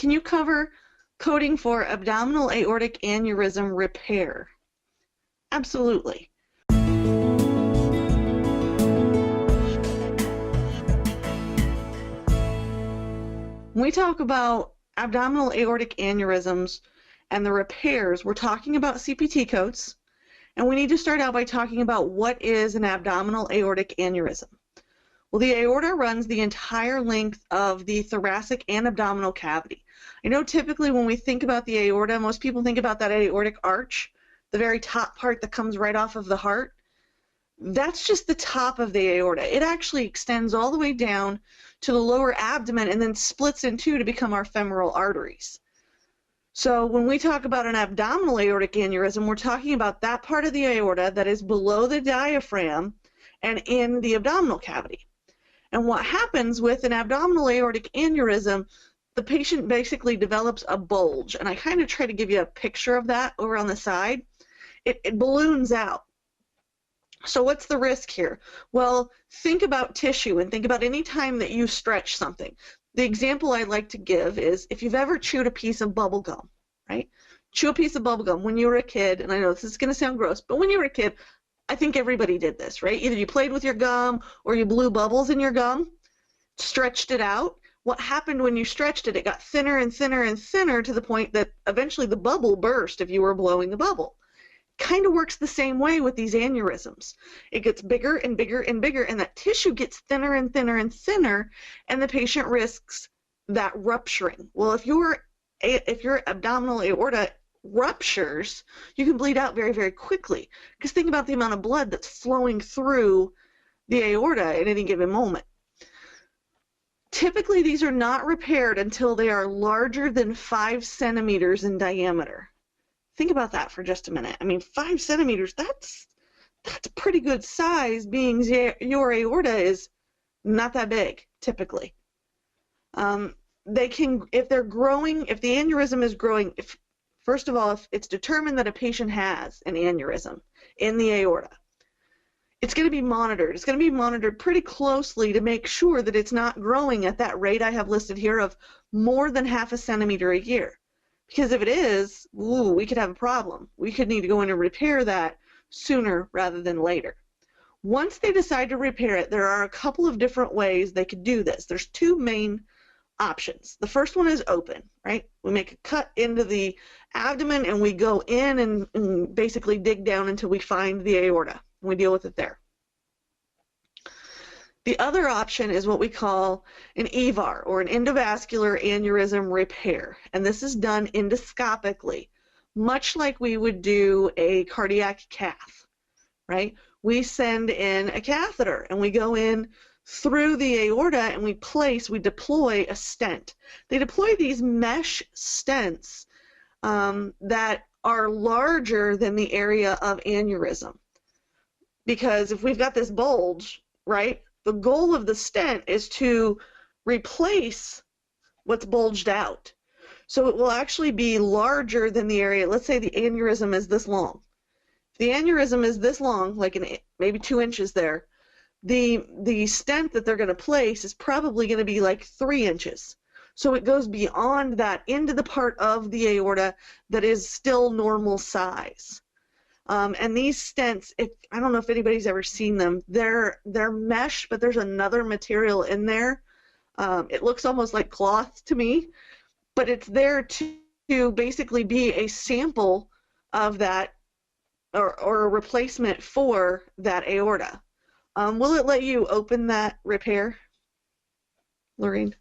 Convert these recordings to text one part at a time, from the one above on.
can you cover coding for abdominal aortic aneurysm repair? Absolutely. When we talk about abdominal aortic aneurysms and the repairs, we're talking about CPT codes, and we need to start out by talking about what is an abdominal aortic aneurysm. Well, the aorta runs the entire length of the thoracic and abdominal cavity. I know typically when we think about the aorta, most people think about that aortic arch, the very top part that comes right off of the heart. That's just the top of the aorta. It actually extends all the way down to the lower abdomen and then splits in two to become our femoral arteries. So when we talk about an abdominal aortic aneurysm, we're talking about that part of the aorta that is below the diaphragm and in the abdominal cavity. And what happens with an abdominal aortic aneurysm, the patient basically develops a bulge, and I kind of try to give you a picture of that over on the side. It balloons out. So what's the risk here? Well, think about tissue and think about any time that you stretch something. The example I like to give is if you've ever chewed a piece of bubble gum, right? Chew a piece of bubble gum when you were a kid, and I know this is going to sound gross, but when you were a kid, I think everybody did this, right? Either you played with your gum or you blew bubbles in your gum, stretched it out. What happened when you stretched it? It got thinner and thinner and thinner to the point that eventually the bubble burst if you were blowing the bubble. Kind of works the same way with these aneurysms. It gets bigger and bigger and bigger, and that tissue gets thinner and thinner and thinner, and the patient risks that rupturing. Well, if your abdominal aorta ruptures, you can bleed out very, very quickly. Because think about the amount of blood that's flowing through the aorta at any given moment. Typically, these are not repaired until they are larger than 5 centimeters in diameter. Think about that for just a minute. I mean, 5 centimeters, that's a pretty good size, being your aorta is not that big, typically. They can, if they're growing, if the aneurysm is growing, first of all, if it's determined that a patient has an aneurysm in the aorta, it's going to be monitored. It's going to be monitored pretty closely to make sure that it's not growing at that rate I have listed here of more than ½ centimeter a year. Because if it is, we could have a problem. We could need to go in and repair that sooner rather than later. Once they decide to repair it, there are a couple of different ways they could do this. There's 2 main options. The first one is open, right? We make a cut into the abdomen and we go in and basically dig down until we find the aorta, and we deal with it there. The other option is what we call an EVAR, or an endovascular aneurysm repair, and this is done endoscopically, much like we would do a cardiac cath, right? We send in a catheter and we go in through the aorta and we deploy a stent. They deploy these mesh stents that are larger than the area of aneurysm, because if we've got this bulge, right, the goal of the stent is to replace what's bulged out. So it will actually be larger than the area. Let's say the aneurysm is this long. If the aneurysm is this long, like maybe 2 inches there, the stent that they're going to place is probably going to be like 3 inches. So it goes beyond that into the part of the aorta that is still normal size. And these stents, I don't know if anybody's ever seen them, they're mesh, but there's another material in there. It looks almost like cloth to me, but it's there to basically be a sample of that, or a replacement for that aorta. Will it let you open that repair, Lorraine?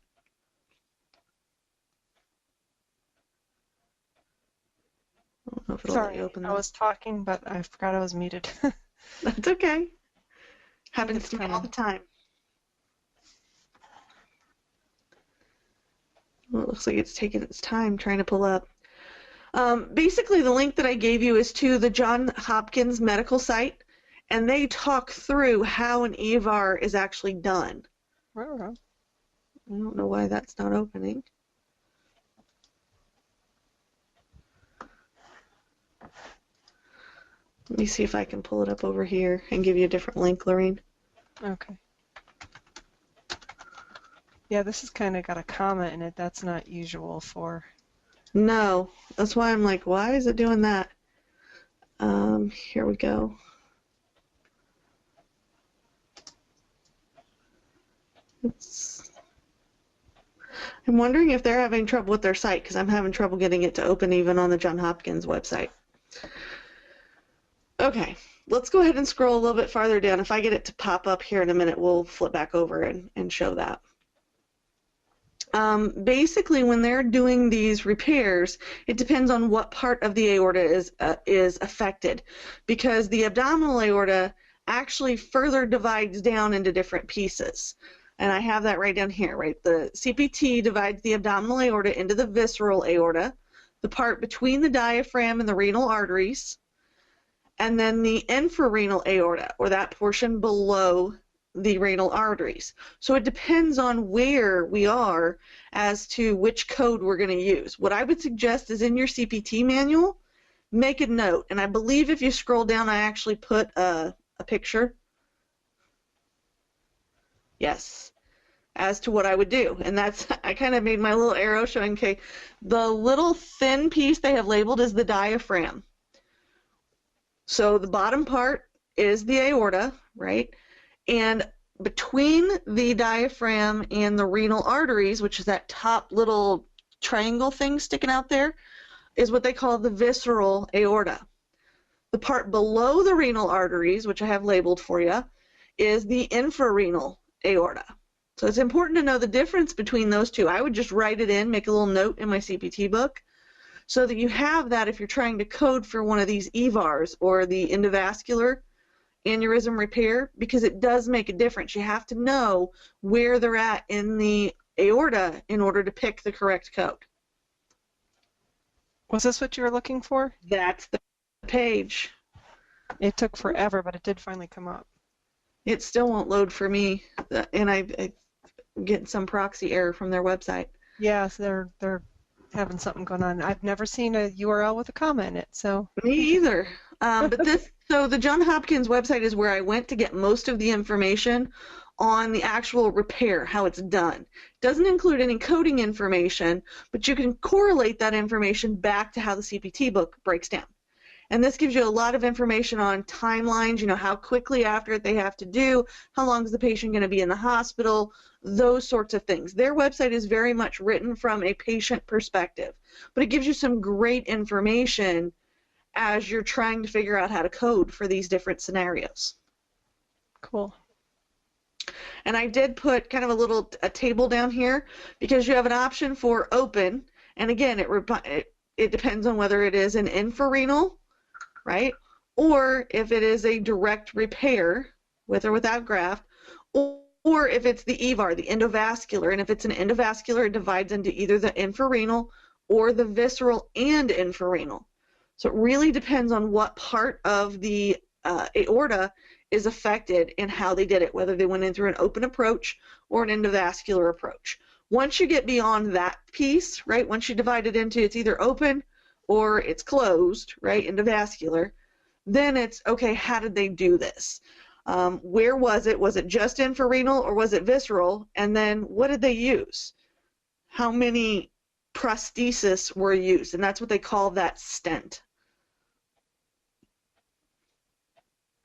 I don't know if it'll let you open that. I was talking, but I forgot I was muted. That's okay. Happens to me all the time. Well, it looks like it's taking its time trying to pull up. Basically, the link that I gave you is to the Johns Hopkins medical site, and they talk through how an EVAR is actually done. I don't know why that's not opening. Let me see if I can pull it up over here and give you a different link, Lorraine. Okay. Yeah, this has kind of got a comma in it. That's not usual for. No, that's why I'm like, why is it doing that? Here we go. I'm wondering if they're having trouble with their site, because I'm having trouble getting it to open even on the Johns Hopkins website. Okay, let's go ahead and scroll a little bit farther down. If I get it to pop up here in a minute, we'll flip back over and show that. Basically, when they're doing these repairs, it depends on what part of the aorta is affected, because the abdominal aorta actually further divides down into different pieces. And I have that right down here, right? The CPT divides the abdominal aorta into the visceral aorta, the part between the diaphragm and the renal arteries, and then the infrarenal aorta, or that portion below the renal arteries. So it depends on where we are as to which code we're going to use. What I would suggest is in your CPT manual, make a note. And I believe if you scroll down, I actually put a picture. Yes, as to what I would do. And that's, I kind of made my little arrow showing, okay, the little thin piece they have labeled is the diaphragm. So the bottom part is the aorta, right? And between the diaphragm and the renal arteries, which is that top little triangle thing sticking out there, is what they call the visceral aorta. The part below the renal arteries, which I have labeled for you, is the infrarenal aorta. So it's important to know the difference between those two. I would just write it in, make a little note in my CPT book, so that you have that if you're trying to code for one of these EVARs or the endovascular aneurysm repair, because it does make a difference. You have to know where they're at in the aorta in order to pick the correct code. Was this what you were looking for? That's the page. It took forever, but it did finally come up. It still won't load for me, and I'm getting some proxy error from their website. Yes, they're having something going on. I've never seen a URL with a comma in it, so. Me either. So the Johns Hopkins website is where I went to get most of the information on the actual repair, how it's done. It doesn't include any coding information, but you can correlate that information back to how the CPT book breaks down. And this gives you a lot of information on timelines, you know, how quickly after it they have to do, how long is the patient going to be in the hospital, those sorts of things. Their website is very much written from a patient perspective, but it gives you some great information as you're trying to figure out how to code for these different scenarios. Cool. And I did put kind of a table down here because you have an option for open, and again, it depends on whether it is an infrarenal, right, or if it is a direct repair with or without graft, or if it's the EVAR, the endovascular, and if it's an endovascular, it divides into either the infrarenal or the visceral and infrarenal. So it really depends on what part of the aorta is affected and how they did it, whether they went in through an open approach or an endovascular approach. Once you get beyond that piece, right, once you divide it into it's either open or it's closed, right, endovascular, then it's, okay, how did they do this? Where was it? Was it just infrarenal or was it visceral? And then what did they use? How many prostheses were used? And that's what they call that stent.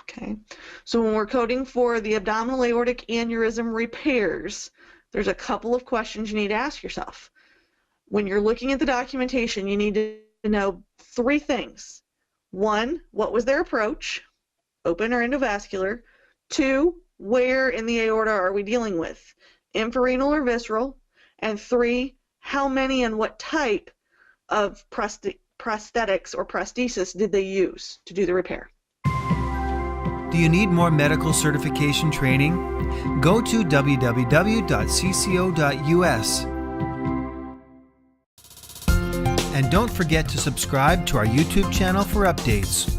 Okay, so when we're coding for the abdominal aortic aneurysm repairs, there's a couple of questions you need to ask yourself. When you're looking at the documentation, you need to know three things. One, what was their approach, open or endovascular? Two, where in the aorta are we dealing with, infrarenal or visceral? And three, how many and what type of prosthetics or prosthesis did they use to do the repair? Do you need more medical certification training? Go to www.cco.us. And don't forget to subscribe to our YouTube channel for updates.